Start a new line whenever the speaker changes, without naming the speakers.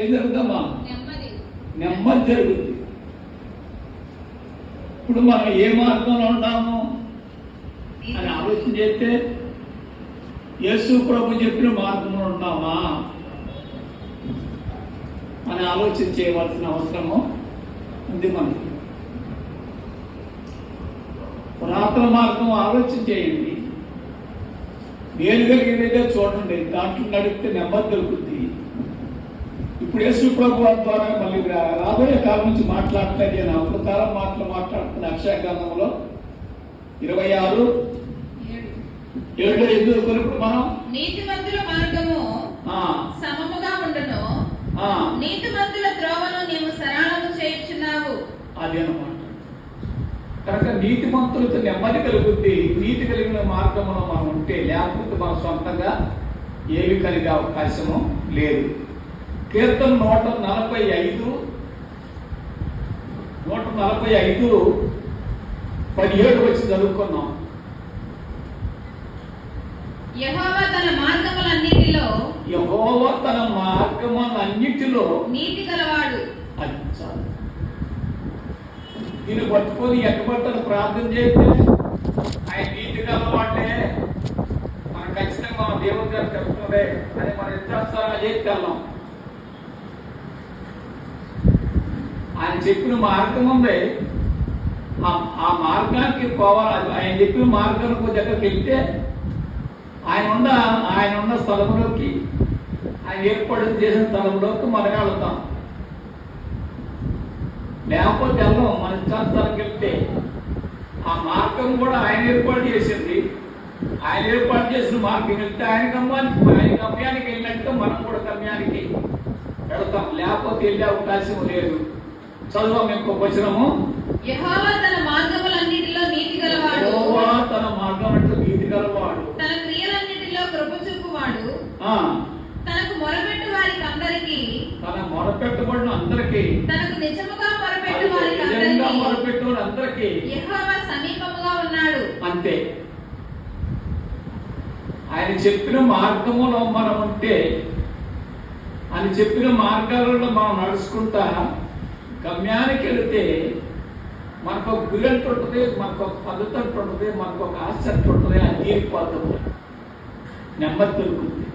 ఏం జరుగుతామా? నెమ్మది జరుగుతుంది. ఇప్పుడు మనం ఏ మార్గంలో ఉంటాము అని ఆలోచన చేస్తే యేసు ప్రభు చెప్పిన మార్గంలో ఉంటామా అని ఆలోచన చేయవలసిన అవసరము ఉంది మనకి. పురాతన మార్గం ఆలోచన చేయండి, నేను కలిగినదే చూడండి, దాంట్లో నడిపితే నెమ్మది దొరుకుతుంది. ఇప్పుడు యేసు ప్రభు ద్వారా మళ్ళీ రాబోయే కాలం నుంచి మాట్లాడలేదు. నేను అప్పుడు కాలం మాట్లాడుతున్న అక్షయ గ్రంథంలో 26:7 కొరకు మనం
నీతిమంతుల మార్గము సమముగా ఉండును, నీతిమంతుల త్రోవను నీవు సరళము చేయుచున్నావు.
అదేనమాట. కనుక నీతిమంతులతో నెమ్మది కలుగుద్ది. నీతి కలిగిన మార్గంలో మనం ఉంటే, లేకపోతే మనం సొంతంగా ఏమి కలిగే అవకాశము లేదు. కీర్తన 145:17 వచ్చి చదువుకున్నాం.
యెహోవా తన మార్గములన్నిటిలో నీతి గలవాడు.
దీన్ని పట్టుకొని ఎక్కబట్టని ప్రార్థన చేస్తే ఆయన నీతి గలవాడే, మనం ఖచ్చితంగా మన దేవుడి గారు చెప్తుండే అని మన ఇష్టానుసారంగా చేసి వెళ్ళాం. ఆయన చెప్పిన మార్గం ఉంది, ఆ మార్గానికి పోవాలి. ఆయన చెప్పిన మార్గానికి దగ్గరికి వెళ్తే ఆయన ఉన్న స్థలంలోకి, ఆయన ఏర్పాటు చేసిన స్థలంలోకి మనం వెళ్తాం. లేకపోతే వెళ్ళం. మన ఇష్టానుసారంకి వెళ్తే ఆ మార్గం కూడా ఆయన ఏర్పాటు చేసింది. ఆయన ఏర్పాటు చేసిన మార్గం వెళ్తే ఆయన గమ్యానికి వెళ్ళినట్టు మనం కూడా గమ్యానికి వెళతాం. లేకపోతే వెళ్ళే అవకాశం లేదు. చదువు ఇంకొక వచనము.
యెహోవా తన మార్గములన్నిటిలో నీతి గలవాడు.
యెహోవా తన మార్గములలో నీతి గలవాడు.
తన క్రియలన్నిటిలో కృప చూపువాడు. తనకు మొరపెట్టు వారికి అందరికీ,
తన మొరపెట్టుబడిన అందరికీ,
తనకు నిజముగా మొరపెట్టు అందరికీ యెహోవా సమీపముగా ఉన్నాడు.
అంతే. ఆయన చెప్పిన మార్గములో మనం ఉంటే, ఆయన చెప్పిన మార్గాలలో మనం నడుచుకుంటా గమ్యానికి వెళితే మనకు ఒక గురి ఉంటుంది, మనకు ఒక పద్ధతి ఉంటుంది, మనకు ఒక ఆశ ఉంటుంది. అది తీరిపోతుంది, నెమ్మది దొరుకుతుంది.